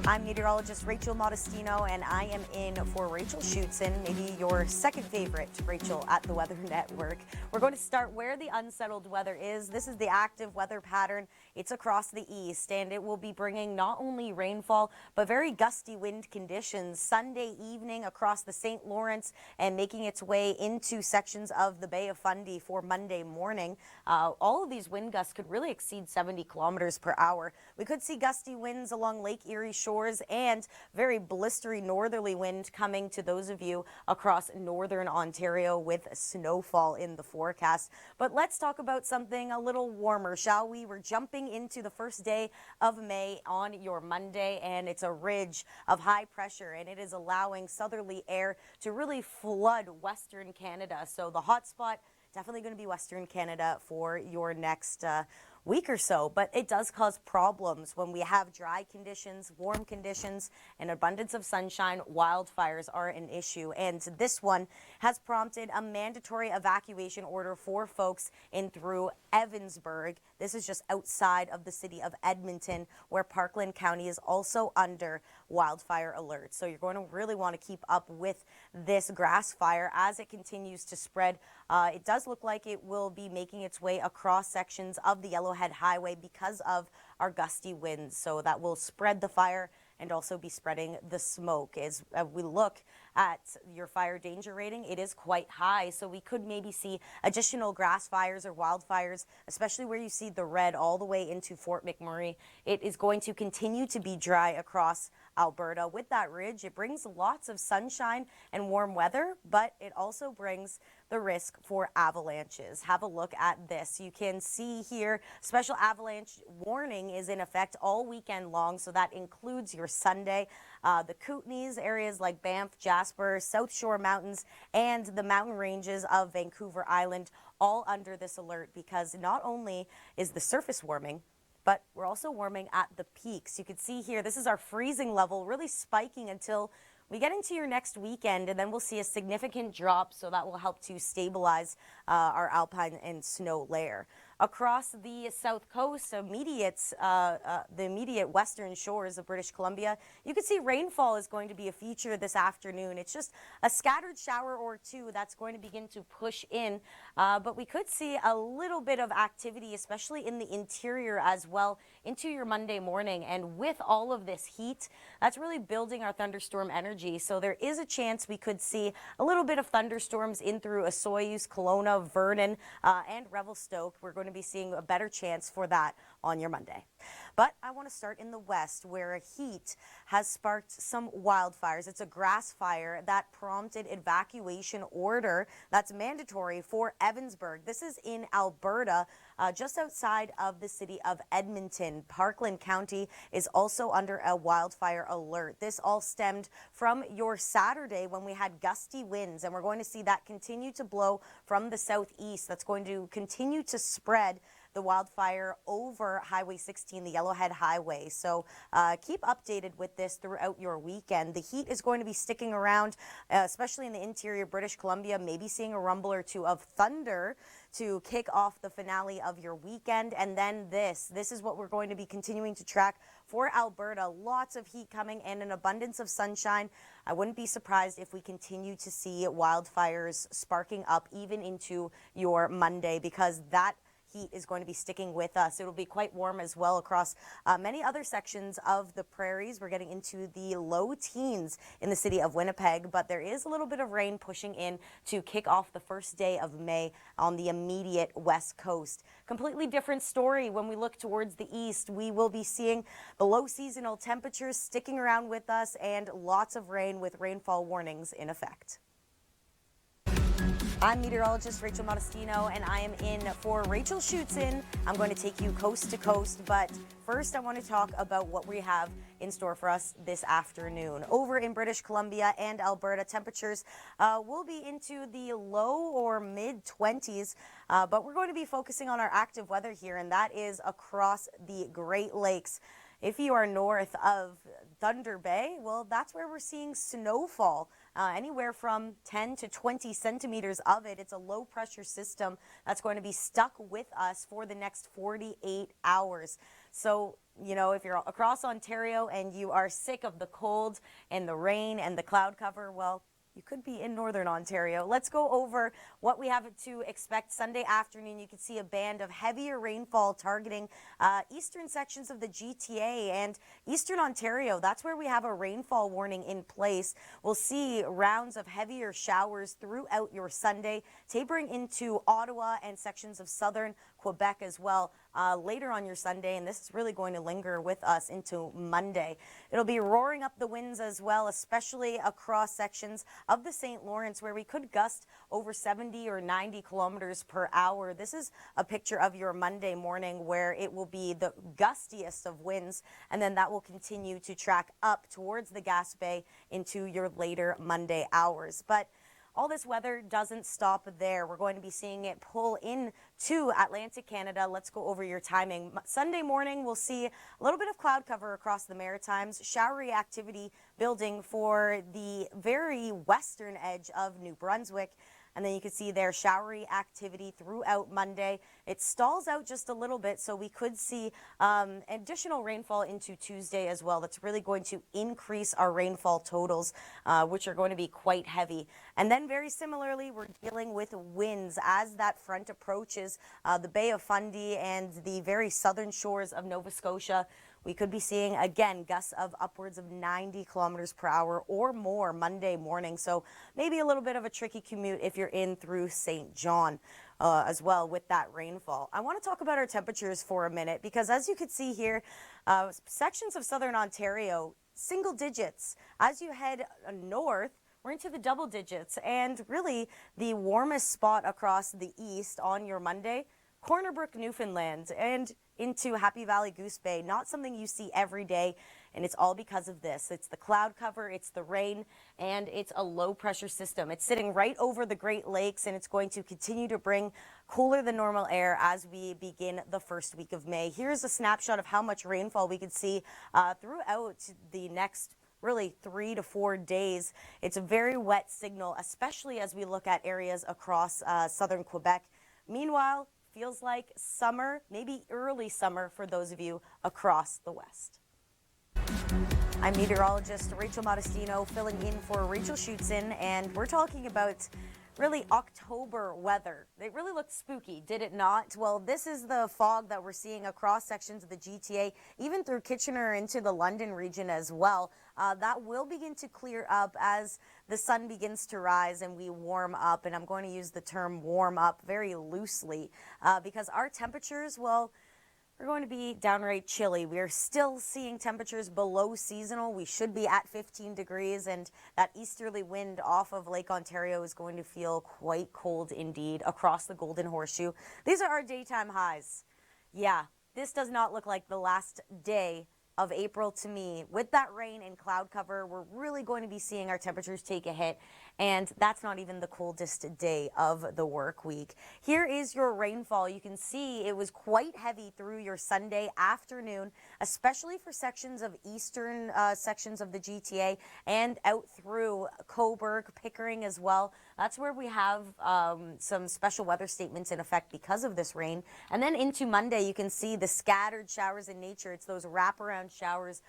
I'm meteorologist Rachel Modestino, and I am in for Rachel Shoots In, maybe your second favorite Rachel at the Weather Network. We're going to start where the unsettled weather is. This is the active weather pattern. It's across the east, and it will be bringing not only rainfall, but very gusty wind conditions Sunday evening across the St. Lawrence and making its way into sections of the Bay of Fundy for Monday morning. All of these wind gusts could really exceed 70 kilometers per hour. We could see gusty winds along Lake Erie shores and very blistery northerly wind coming to those of you across northern Ontario with snowfall in the forecast. But let's talk about something a little warmer, shall we? We're jumping into the first day of May on your Monday, and it's a ridge of high pressure, and it is allowing southerly air to really flood Western Canada. So the hot spot definitely going to be Western Canada for your next week or so, but it does cause problems when we have dry conditions, warm conditions, and abundance of sunshine. Wildfires are an issue, and this one has prompted a mandatory evacuation order for folks in through Evansburg. This is just outside of the city of Edmonton, where Parkland County is also under wildfire alert. So you're going to really want to keep up with this grass fire as it continues to spread. It does look like it will be making its way across sections of the Yellowhead Highway because of our gusty winds. So that will spread the fire and also be spreading the smoke. As we look at your fire danger rating, it is quite high. So we could maybe see additional grass fires or wildfires, especially where you see the red all the way into Fort McMurray. It is going to continue to be dry across Alberta. With that ridge, it brings lots of sunshine and warm weather, but it also brings the risk for avalanches. Have a look at this. You can see here, special avalanche warning is in effect all weekend long, so that includes your Sunday. The Kootenays, areas like Banff, Jasper, South Shore Mountains, and the mountain ranges of Vancouver Island, all under this alert because not only is the surface warming, but we're also warming at the peaks. You can see here, this is our freezing level really spiking until we get into your next weekend, and then we'll see a significant drop, so that will help to stabilize our alpine and snow layer. Across the south coast, the immediate western shores of British Columbia, you can see rainfall is going to be a feature this afternoon. It's just a scattered shower or two that's going to begin to push in, but we could see a little bit of activity, especially in the interior as well, into your Monday morning. And with all of this heat, that's really building our thunderstorm energy. So there is a chance we could see a little bit of thunderstorms in through Osoyoos, Kelowna, Vernon, and Revelstoke. We're going to be seeing a better chance for that on your Monday. But I want to start in the west, where heat has sparked some wildfires. It's a grass fire that prompted evacuation order that's mandatory for Evansburg. This is in Alberta, just outside of the city of Edmonton. Parkland County is also under a wildfire alert. This all stemmed from your Saturday when we had gusty winds, and we're going to see that continue to blow from the southeast. That's going to continue to spread the wildfire over Highway 16, the Yellowhead Highway. So keep updated with this throughout your weekend. The heat is going to be sticking around, especially in the interior British Columbia, maybe seeing a rumble or two of thunder to kick off the finale of your weekend. And then this is what we're going to be continuing to track for Alberta. Lots of heat coming and an abundance of sunshine. I wouldn't be surprised if we continue to see wildfires sparking up even into your Monday, because that heat is going to be sticking with us. It'll be quite warm as well across many other sections of the prairies. We're getting into the low teens in the city of Winnipeg, but there is a little bit of rain pushing in to kick off the first day of May on the immediate west coast. Completely different story when we look towards the east. We will be seeing below seasonal temperatures sticking around with us and lots of rain with rainfall warnings in effect. I'm meteorologist Rachel Modestino, and I am in for Rachel Shoots In. I'm going to take you coast to coast, but first I want to talk about what we have in store for us this afternoon. Over in British Columbia and Alberta, temperatures will be into the low or mid-20s, but we're going to be focusing on our active weather here, and that is across the Great Lakes. If you are north of Thunder Bay, well, that's where we're seeing snowfall. Anywhere from 10 to 20 centimeters of it. It's a low pressure system that's going to be stuck with us for the next 48 hours. So, you know, if you're across Ontario and you are sick of the cold and the rain and the cloud cover, well, you could be in northern Ontario. Let's go over what we have to expect Sunday afternoon. You can see a band of heavier rainfall targeting eastern sections of the GTA and eastern Ontario. That's where we have a rainfall warning in place. We'll see rounds of heavier showers throughout your Sunday, tapering into Ottawa and sections of southern Quebec as well later on your Sunday, and this is really going to linger with us into Monday. It'll be roaring up the winds as well, especially across sections of the St. Lawrence where we could gust over 70 or 90 kilometers per hour. This is a picture of your Monday morning where it will be the gustiest of winds, and then that will continue to track up towards the Gaspé into your later Monday hours. But all this weather doesn't stop there. We're going to be seeing it pull in to Atlantic Canada. Let's go over your timing. Sunday morning, we'll see a little bit of cloud cover across the Maritimes, showery activity building for the very western edge of New Brunswick. And then you can see there showery activity throughout Monday. It stalls out just a little bit, so we could see additional rainfall into Tuesday as well. That's really going to increase our rainfall totals, which are going to be quite heavy. And then very similarly, we're dealing with winds as that front approaches the Bay of Fundy and the very southern shores of Nova Scotia. We could be seeing, again, gusts of upwards of 90 kilometers per hour or more Monday morning. So maybe a little bit of a tricky commute if you're in through St. John as well with that rainfall. I want to talk about our temperatures for a minute because as you can see here, sections of southern Ontario, single digits. As you head north, we're into the double digits. And really the warmest spot across the east on your Monday, Corner Brook, Newfoundland, and into Happy Valley, Goose Bay. Not something you see every day, and it's all because of this. It's the cloud cover, it's the rain, and it's a low pressure system. It's sitting right over the Great Lakes, and it's going to continue to bring cooler than normal air as we begin the first week of May. Here's a snapshot of how much rainfall we could see throughout the next really 3 to 4 days. It's a very wet signal, especially as we look at areas across southern Quebec. Meanwhile, feels like summer, maybe early summer for those of you across the west. I'm meteorologist Rachel Modestino filling in for Rachel Schutzen, and we're talking about really October weather. It really looked spooky, did it not? Well, this is the fog that we're seeing across sections of the GTA, even through Kitchener into the London region as well. That will begin to clear up as the sun begins to rise and we warm up. And I'm going to use the term warm up very loosely because our temperatures, well, we're going to be downright chilly. We're still seeing temperatures below seasonal. We should be at 15 degrees, and that easterly wind off of Lake Ontario is going to feel quite cold indeed across the Golden Horseshoe. These are our daytime highs. Yeah, this does not look like the last day of April to me. With that rain and cloud cover, we're really going to be seeing our temperatures take a hit, and that's not even the coldest day of the work week. Here is your rainfall. You can see it was quite heavy through your Sunday afternoon, especially for sections of eastern sections of the GTA and out through Cobourg, Pickering as well. That's where we have some special weather statements in effect because of this rain. And then into Monday, you can see the scattered showers in nature. It's those wraparound showers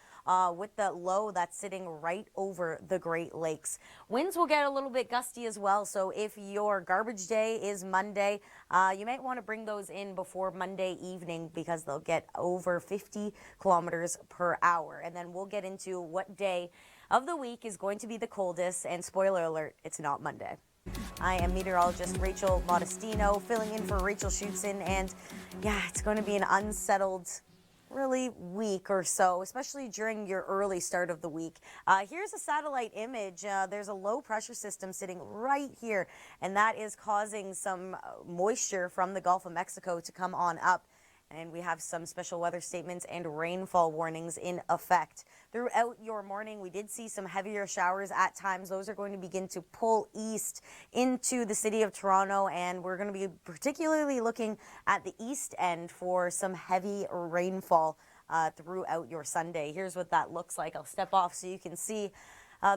with the low that's sitting right over the Great Lakes. Winds will get a little bit gusty as well, so if your garbage day is Monday, you might want to bring those in before Monday evening because they'll get over 50 kilometers per hour. And then we'll get into what day of the week is going to be the coldest, and spoiler alert, it's not Monday. I am meteorologist Rachel Modestino filling in for Rachel Schutzen, and yeah, it's going to be an unsettled really week or so, especially during your early start of the week. Here's a satellite image. There's a low pressure system sitting right here, and that is causing some moisture from the Gulf of Mexico to come on up. And we have some special weather statements and rainfall warnings in effect. Throughout your morning, we did see some heavier showers at times. Those are going to begin to pull east into the city of Toronto, and we're going to be particularly looking at the east end for some heavy rainfall throughout your Sunday. Here's what that looks like. I'll step off so you can see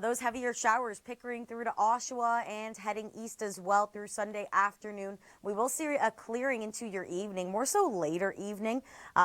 Those heavier showers Pickering through to Oshawa and heading east as well through Sunday afternoon. We will see a clearing into your evening, more so later evening.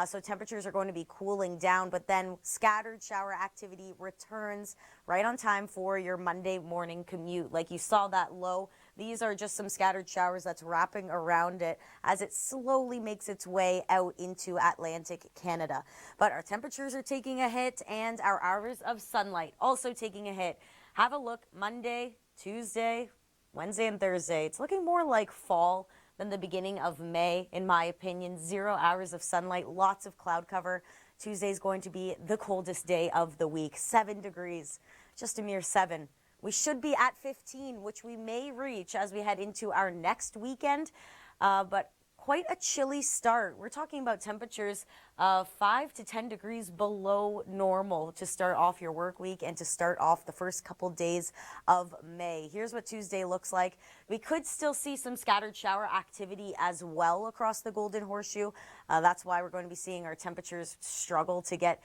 So temperatures are going to be cooling down, but then scattered shower activity returns right on time for your Monday morning commute. Like you saw that low. These are just some scattered showers that's wrapping around it as it slowly makes its way out into Atlantic Canada. But our temperatures are taking a hit and our hours of sunlight also taking a hit. Have a look Monday, Tuesday, Wednesday, and Thursday. It's looking more like fall than the beginning of May, in my opinion. 0 hours of sunlight, lots of cloud cover. Tuesday is going to be the coldest day of the week, 7 degrees, just a mere 7. We should be at 15, which we may reach as we head into our next weekend, but quite a chilly start. We're talking about temperatures 5 to 10 degrees below normal to start off your work week and to start off the first couple days of May. Here's what Tuesday looks like. We could still see some scattered shower activity as well across the Golden Horseshoe. That's why we're going to be seeing our temperatures struggle to get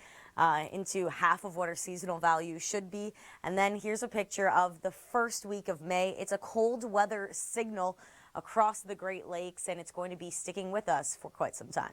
into half of what our seasonal value should be. And then here's a picture of the first week of May. It's a cold weather signal across the Great Lakes, and it's going to be sticking with us for quite some time.